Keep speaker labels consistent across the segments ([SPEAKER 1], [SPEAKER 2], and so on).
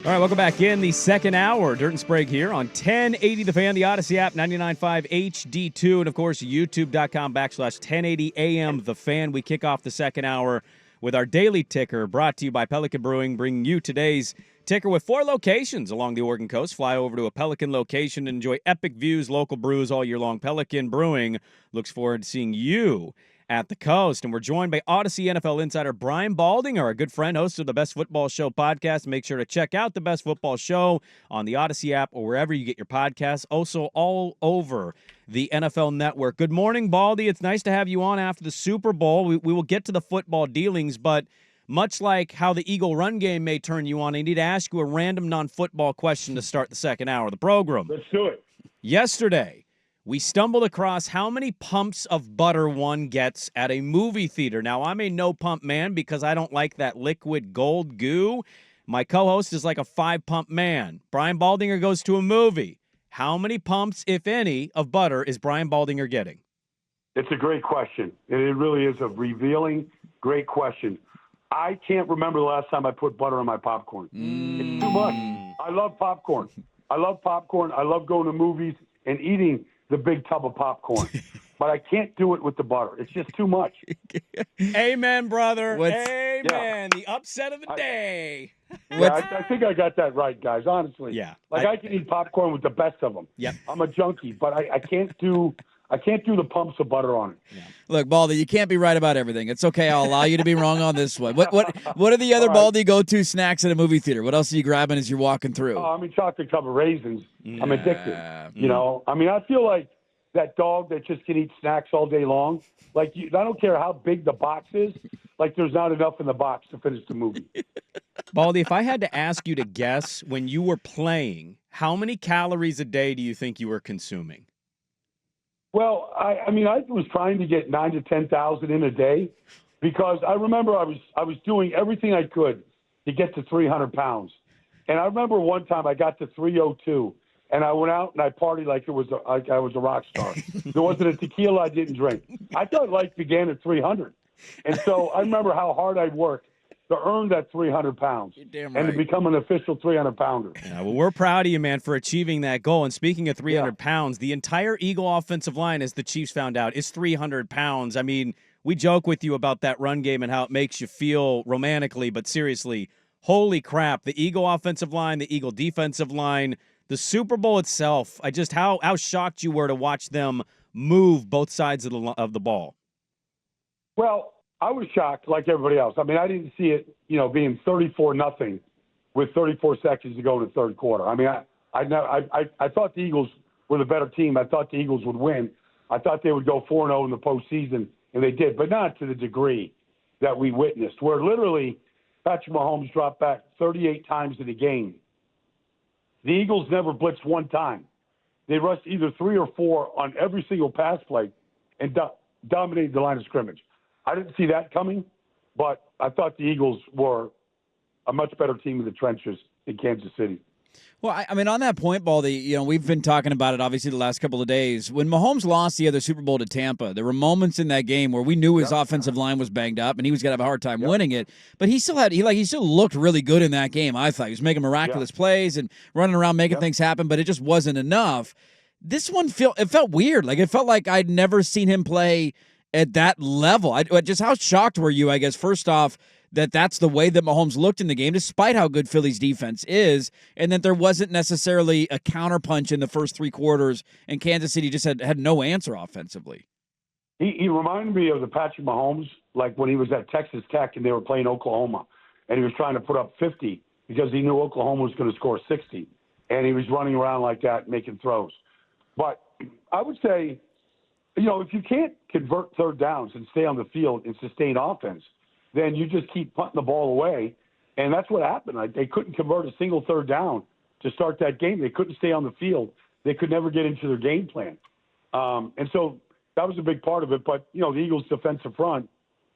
[SPEAKER 1] All right, welcome back in the second hour. Dirt and Sprague here on 1080 The Fan, the Odyssey app, 99.5 HD2, and, of course, youtube.com/1080 AM The Fan. We kick off the second hour with our daily ticker brought to you by Pelican Brewing, bringing you today's ticker with 4 locations along the Oregon coast. Fly over to a Pelican location and enjoy epic views, local brews all year long. Pelican Brewing looks forward to seeing you at the coast. And we're joined by Odyssey NFL insider Brian Baldinger, our good friend, host of the Best Football Show podcast. Make sure to check out the Best Football Show on the Odyssey app or wherever you get your podcasts. Also all over the NFL Network. Good morning, Baldy. It's nice to have you on after the Super Bowl. We will get to the football dealings, but much like how the Eagle run game may turn you on, I need to ask you a random non-football question to start the second hour of the program.
[SPEAKER 2] Let's do it.
[SPEAKER 1] Yesterday, we stumbled across how many pumps of butter one gets at a movie theater. Now, I'm a no-pump man because I don't like that liquid gold goo. My co-host is like a 5-pump man. Brian Baldinger goes to a movie. How many pumps, if any, of butter is Brian Baldinger getting?
[SPEAKER 2] It's a great question. It really is a revealing, great question. I can't remember the last time I put butter on my popcorn. It's too much. I love popcorn. I love going to movies and eating the big tub of popcorn. But I can't do it with the butter. It's just too much.
[SPEAKER 1] Amen, brother. Amen.
[SPEAKER 2] Yeah.
[SPEAKER 1] The upset of the day.
[SPEAKER 2] Yeah, I think I got that right, guys, honestly.
[SPEAKER 1] Yeah.
[SPEAKER 2] I can eat popcorn with the best of them.
[SPEAKER 1] Yep.
[SPEAKER 2] I'm a junkie, but I can't do the pumps of butter on it.
[SPEAKER 1] Yeah.
[SPEAKER 3] Look, Baldy, you can't be right about everything. It's okay. I'll allow you to be wrong on this one. What are the other Baldy go-to snacks at a movie theater? What else are you grabbing as you're walking through?
[SPEAKER 2] Chocolate covered raisins. I'm addicted. I feel like that dog that just can eat snacks all day long. I don't care how big the box is. There's not enough in the box to finish the movie.
[SPEAKER 1] Baldy, if I had to ask you to guess when you were playing, how many calories a day do you think you were consuming?
[SPEAKER 2] Well, I was trying to get 9,000 to 10,000 in a day because I remember I was doing everything I could to get to 300 pounds. And I remember one time I got to 302, and I went out and I partied like I was a rock star. There wasn't a tequila I didn't drink. I thought life began at 300. And so I remember how hard I worked to earn that 300 pounds and to become an official 300-pounder.
[SPEAKER 1] Yeah, well, we're proud of you, man, for achieving that goal. And speaking of 300 pounds, the entire Eagle offensive line, as the Chiefs found out, is 300 pounds. I mean, we joke with you about that run game and how it makes you feel romantically, but seriously, holy crap, the Eagle offensive line, the Eagle defensive line, the Super Bowl itself, how shocked you were to watch them move both sides of the ball.
[SPEAKER 2] Well, I was shocked like everybody else. I didn't see it, being 34-0 with 34 seconds to go in the third quarter. I thought the Eagles were the better team. I thought the Eagles would win. I thought they would go 4-0 in the postseason, and they did, but not to the degree that we witnessed, where literally Patrick Mahomes dropped back 38 times in the game. The Eagles never blitzed one time. They rushed either 3 or 4 on every single pass play and dominated the line of scrimmage. I didn't see that coming, but I thought the Eagles were a much better team in the trenches in Kansas City.
[SPEAKER 3] Well, on that point, Baldy, we've been talking about it obviously the last couple of days. When Mahomes lost the other Super Bowl to Tampa, there were moments in that game where we knew his offensive line was banged up and he was going to have a hard time winning it. But he still looked really good in that game, I thought. He was making miraculous plays and running around making things happen, but it just wasn't enough. This one felt weird. It felt like I'd never seen him play at that level. Just how shocked were you, I guess, first off, that's the way that Mahomes looked in the game, despite how good Philly's defense is, and that there wasn't necessarily a counterpunch in the first 3 quarters, and Kansas City just had no answer offensively.
[SPEAKER 2] He reminded me of the Patrick Mahomes, like when he was at Texas Tech and they were playing Oklahoma, and he was trying to put up 50 because he knew Oklahoma was going to score 60, and he was running around like that making throws. But I would say, if you can't convert third downs and stay on the field and sustain offense, then you just keep punting the ball away. And that's what happened. They couldn't convert a single third down to start that game. They couldn't stay on the field. They could never get into their game plan. And so that was a big part of it. But, the Eagles' defensive front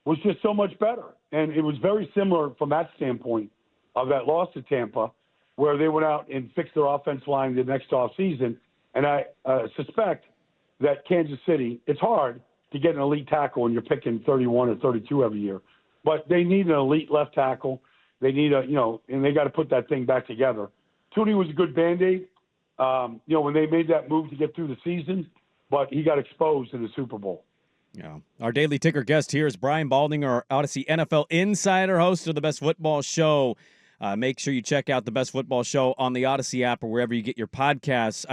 [SPEAKER 2] was just so much better. And it was very similar from that standpoint of that loss to Tampa, where they went out and fixed their offense line the next offseason. And I suspect that Kansas City, it's hard to get an elite tackle when you're picking 31 or 32 every year. But they need an elite left tackle. They need and they got to put that thing back together. Tooney was a good Band-Aid, when they made that move to get through the season, but he got exposed in the Super Bowl.
[SPEAKER 1] Yeah. Our Daily Ticker guest here is Brian Baldinger, our Odyssey NFL insider, host of the Best Football Show. Make sure you check out the Best Football Show on the Odyssey app or wherever you get your podcasts.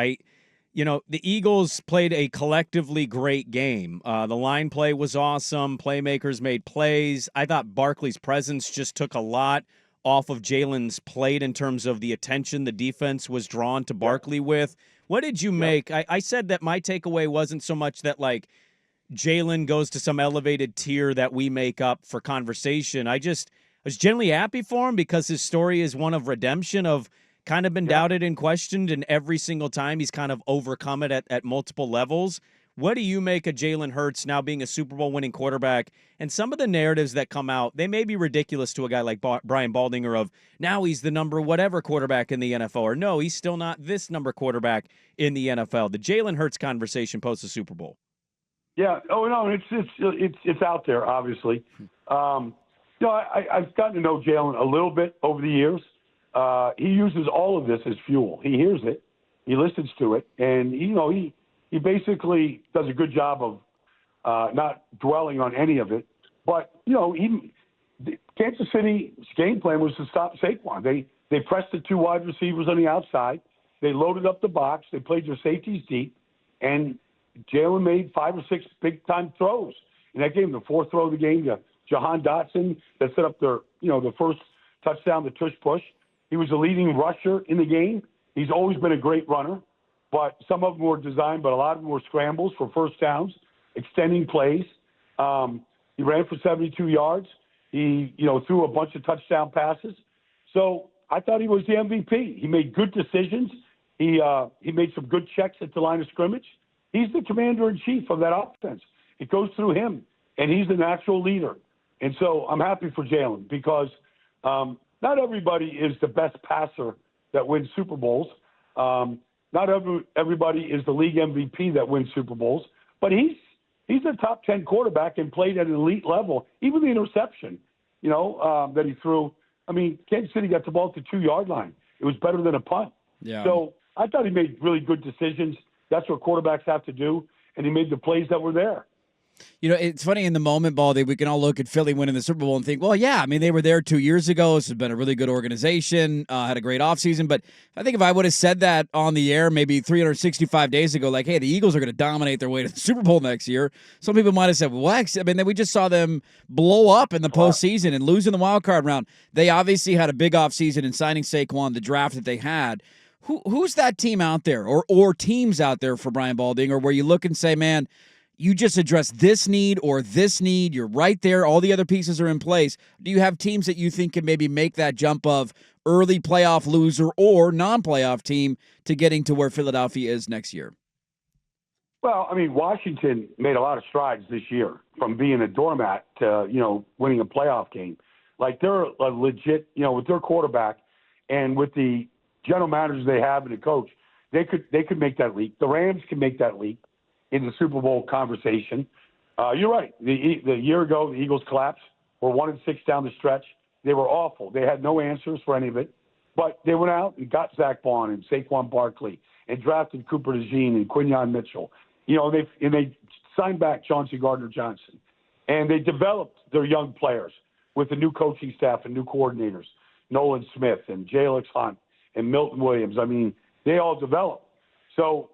[SPEAKER 1] The Eagles played a collectively great game. The line play was awesome. Playmakers made plays. I thought Barkley's presence just took a lot off of Jalen's plate in terms of the attention the defense was drawn to Barkley with. What did you make? I said that my takeaway wasn't so much that, Jalen goes to some elevated tier that we make up for conversation. I was generally happy for him because his story is one of redemption, of kind of been doubted and questioned, and every single time he's kind of overcome it at multiple levels. What do you make of Jalen Hurts now being a Super Bowl winning quarterback? And some of the narratives that come out, they may be ridiculous to a guy like Brian Baldinger of now he's the number whatever quarterback in the NFL, or no, he's still not this number quarterback in the NFL. The Jalen Hurts conversation post the Super Bowl.
[SPEAKER 2] Yeah. Oh no, it's out there, obviously. I've gotten to know Jalen a little bit over the years. He uses all of this as fuel. He hears it, he listens to it, and he basically does a good job of not dwelling on any of it. But Kansas City's game plan was to stop Saquon. They pressed the two wide receivers on the outside. They loaded up the box. They played their safeties deep, and Jalen made 5 or 6 big-time throws in that game. The fourth throw of the game to Jahan Dotson that set up the first touchdown, the tush-push. He was a leading rusher in the game. He's always been a great runner, but some of them were designed, but a lot of them were scrambles for first downs, extending plays. He ran for 72 yards. He, threw a bunch of touchdown passes. So I thought he was the MVP. He made good decisions. He made some good checks at the line of scrimmage. He's the commander-in-chief of that offense. It goes through him, and he's the natural leader. And so I'm happy for Jalen because not everybody is the best passer that wins Super Bowls. Not everybody is the league MVP that wins Super Bowls. But he's a top 10 quarterback and played at an elite level. Even the interception, that he threw. I mean, Kansas City got the ball at the 2-yard line. It was better than a punt.
[SPEAKER 3] Yeah.
[SPEAKER 2] So I thought he made really good decisions. That's what quarterbacks have to do, and he made the plays that were there.
[SPEAKER 3] It's funny in the moment, Baldy, we can all look at Philly winning the Super Bowl and think, well, yeah, I mean, they were there 2 years ago. This has been a really good organization, had a great offseason. But I think if I would have said that on the air maybe 365 days ago, like, hey, the Eagles are going to dominate their way to the Super Bowl next year, some people might have said, well, I mean, we just saw them blow up in the postseason and lose in the wild card round. They obviously had a big offseason in signing Saquon, the draft that they had. Who's that team out there or teams out there for Brian Baldinger where you look and say, man, you just address this need or this need, you're right there, all the other pieces are in place. Do you have teams that you think can maybe make that jump of early playoff loser or non-playoff team to getting to where Philadelphia is next year?
[SPEAKER 2] Well, I mean, Washington made a lot of strides this year from being a doormat to, winning a playoff game. Like, they're a legit, with their quarterback and with the general managers they have and the coach, they could make that leap. The Rams can make that leap in the Super Bowl conversation. You're right. The year ago, the Eagles collapsed. We're 1-6 down the stretch. They were awful. They had no answers for any of it. But they went out and got Zach Bond and Saquon Barkley and drafted Cooper DeJean and Quinyon Mitchell. They signed back Chauncey Gardner-Johnson. And they developed their young players with the new coaching staff and new coordinators, Nolan Smith and Jalix Hunt and Milton Williams. I mean, they all developed. So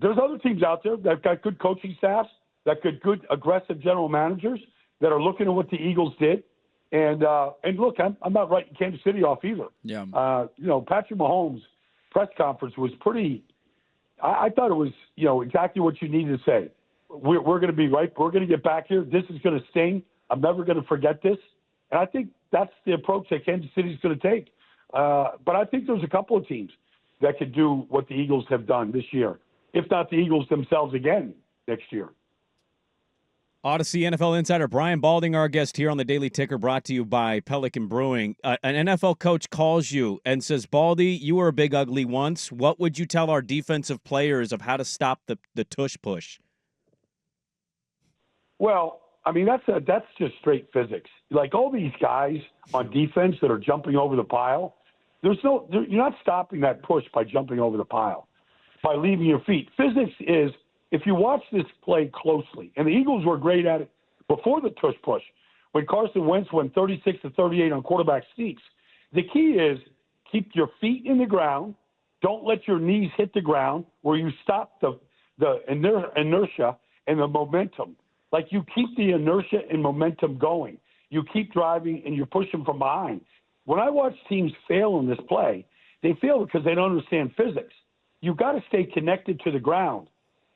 [SPEAKER 2] there's other teams out there that have got good coaching staffs, that got good aggressive general managers that are looking at what the Eagles did. And look, I'm not writing Kansas City off either.
[SPEAKER 3] Yeah.
[SPEAKER 2] Patrick Mahomes' press conference was pretty. I thought it was exactly what you needed to say. We're going to be right. We're going to get back here. This is going to sting. I'm never going to forget this. And I think that's the approach that Kansas City is going to take. But I think there's a couple of teams that could do what the Eagles have done this year, if not the Eagles themselves again next year.
[SPEAKER 1] Odyssey NFL insider Brian Baldinger, our guest here on the Daily Ticker, brought to you by Pelican Brewing. An NFL coach calls you and says, Baldy, you were a big ugly once. What would you tell our defensive players of how to stop the tush push?
[SPEAKER 2] Well, I mean, that's just straight physics. Like all these guys on defense that are jumping over the pile, you're not stopping that push by jumping over the pile, by leaving your feet. Physics is, if you watch this play closely, and the Eagles were great at it before the tush push, when Carson Wentz went 36-38 on quarterback sneaks, the key is keep your feet in the ground. Don't let your knees hit the ground where you stop the inertia and the momentum. Like you keep the inertia and momentum going. You keep driving and you push them from behind. When I watch teams fail in this play, they fail because they don't understand physics. You've got to stay connected to the ground,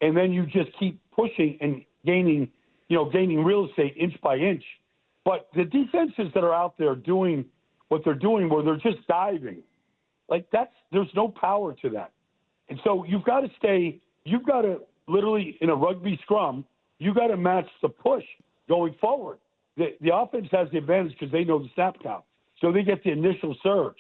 [SPEAKER 2] and then you just keep pushing and gaining real estate inch by inch. But the defenses that are out there doing what they're doing, where they're just diving, there's no power to that. And so you've got to literally, in a rugby scrum, you got to match the push going forward. The offense has the advantage because they know the snap count. So they get the initial surge.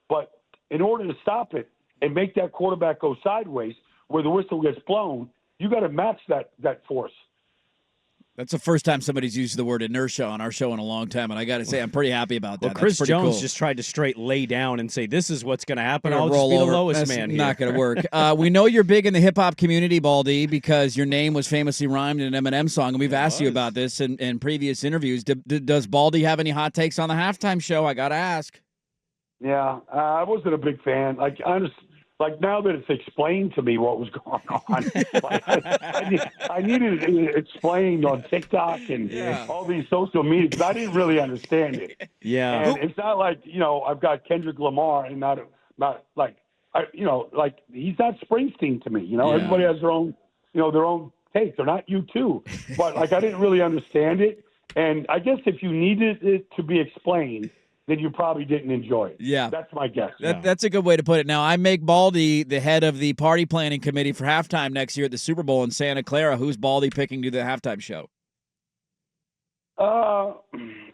[SPEAKER 2] But in order to stop it and make that quarterback go sideways where the whistle gets blown, you got to match that force.
[SPEAKER 3] That's the first time somebody's used the word inertia on our show in a long time, and I got to say I'm pretty happy about that.
[SPEAKER 1] Well, Chris
[SPEAKER 3] That's
[SPEAKER 1] Jones
[SPEAKER 3] cool.
[SPEAKER 1] just tried to straight lay down and say, this is what's going to happen. I'll
[SPEAKER 3] roll
[SPEAKER 1] just be
[SPEAKER 3] over.
[SPEAKER 1] the lowest
[SPEAKER 3] That's
[SPEAKER 1] man here.
[SPEAKER 3] Not going to work. We know you're big in the hip-hop community, Baldy, because your name was famously rhymed in an Eminem song, and we've asked you about this in previous interviews. Does Baldy have any hot takes on the halftime show? I got to ask.
[SPEAKER 2] Yeah, I wasn't a big fan. Like now that it's explained to me what was going on, I needed it explained on TikTok and all these social media because I didn't really understand it.
[SPEAKER 1] Yeah,
[SPEAKER 2] and it's not like I've got Kendrick Lamar and not like he's not Springsteen to me. Everybody has their own take. They're not U2, but I didn't really understand it. And I guess if you needed it to be explained, then you probably didn't enjoy it.
[SPEAKER 3] Yeah.
[SPEAKER 2] That's my guess.
[SPEAKER 3] That's a good way to put it. Now, I make Baldy the head of the party planning committee for halftime next year at the Super Bowl in Santa Clara. Who's Baldy picking to do the halftime show?
[SPEAKER 2] I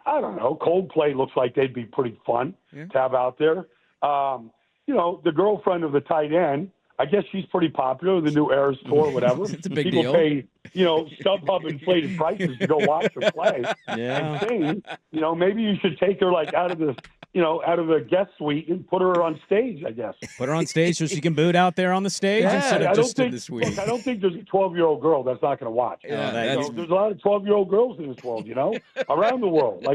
[SPEAKER 2] don't know. Coldplay looks like they'd be pretty fun to have out there. The girlfriend of the tight end, I guess she's pretty popular, the new Eras tour, whatever.
[SPEAKER 3] It's a big
[SPEAKER 2] People
[SPEAKER 3] deal.
[SPEAKER 2] pay, StubHub inflated prices to go watch her play.
[SPEAKER 1] Yeah.
[SPEAKER 2] And sing. Maybe you should take her out of the guest suite and put her on stage, I guess.
[SPEAKER 1] Put her on stage so she can boot out there on the stage instead of just in the suite.
[SPEAKER 2] Look, I don't think there's a 12-year-old girl that's not going to watch.
[SPEAKER 3] Yeah,
[SPEAKER 2] There's a lot of 12-year-old girls in this world, around the world.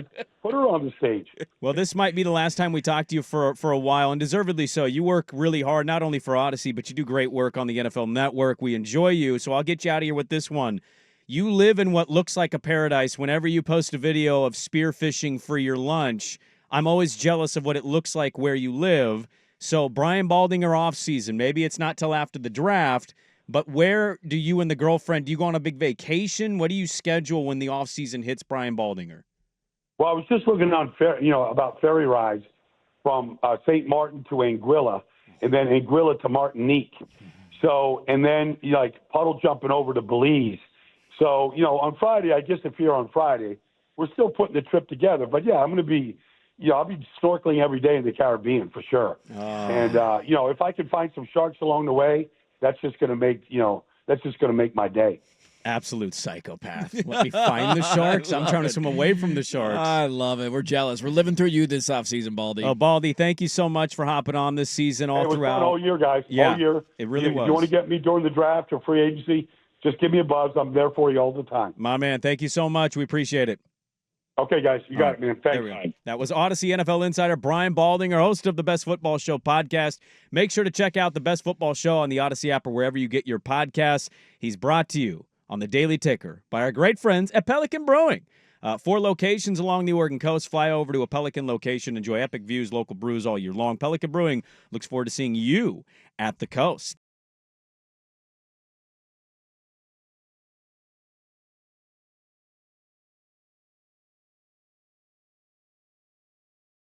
[SPEAKER 2] Put her on the stage.
[SPEAKER 1] Well, this might be the last time we talk to you for a while, and deservedly so. You work really hard, not only for Odyssey, but you do great work on the NFL Network. We enjoy you, so I'll get you out of here with this one. You live in what looks like a paradise whenever you post a video of spearfishing for your lunch. I'm always jealous of what it looks like where you live. So Brian Baldinger offseason, maybe it's not till after the draft, but where do you and the girlfriend, do you go on a big vacation? What do you schedule when the offseason hits Brian Baldinger?
[SPEAKER 2] Well, I was just looking on, about ferry rides from St. Martin to Anguilla, and then Anguilla to Martinique. So, and then puddle jumping over to Belize. So, on Friday, I guess if you're on Friday, we're still putting the trip together. But yeah, I'm going to be, I'll be snorkeling every day in the Caribbean for sure. And if I can find some sharks along the way, that's just going to make my day.
[SPEAKER 1] Absolute psychopath. Let me find the sharks. I'm trying to swim away from the sharks.
[SPEAKER 3] I love it. We're jealous. We're living through you this offseason, Baldy.
[SPEAKER 1] Oh, Baldy, thank you so much for hopping on this season all
[SPEAKER 2] it was
[SPEAKER 1] throughout.
[SPEAKER 2] Fun all year, guys.
[SPEAKER 1] Yeah,
[SPEAKER 2] all year.
[SPEAKER 1] It really was.
[SPEAKER 2] If you want to get me during the draft or free agency, just give me a buzz. I'm there for you all the time.
[SPEAKER 1] My man, thank you so much. We appreciate it.
[SPEAKER 2] Okay, guys. You got it, man. Thanks.
[SPEAKER 1] That was Odyssey NFL insider Brian Baldinger, host of the Best Football Show podcast. Make sure to check out the Best Football Show on the Odyssey app or wherever you get your podcasts. He's brought to you on the Daily Ticker by our great friends at Pelican Brewing. 4 locations along the Oregon coast. Fly over to a Pelican location. Enjoy epic views, local brews all year long. Pelican Brewing looks forward to seeing you at the coast.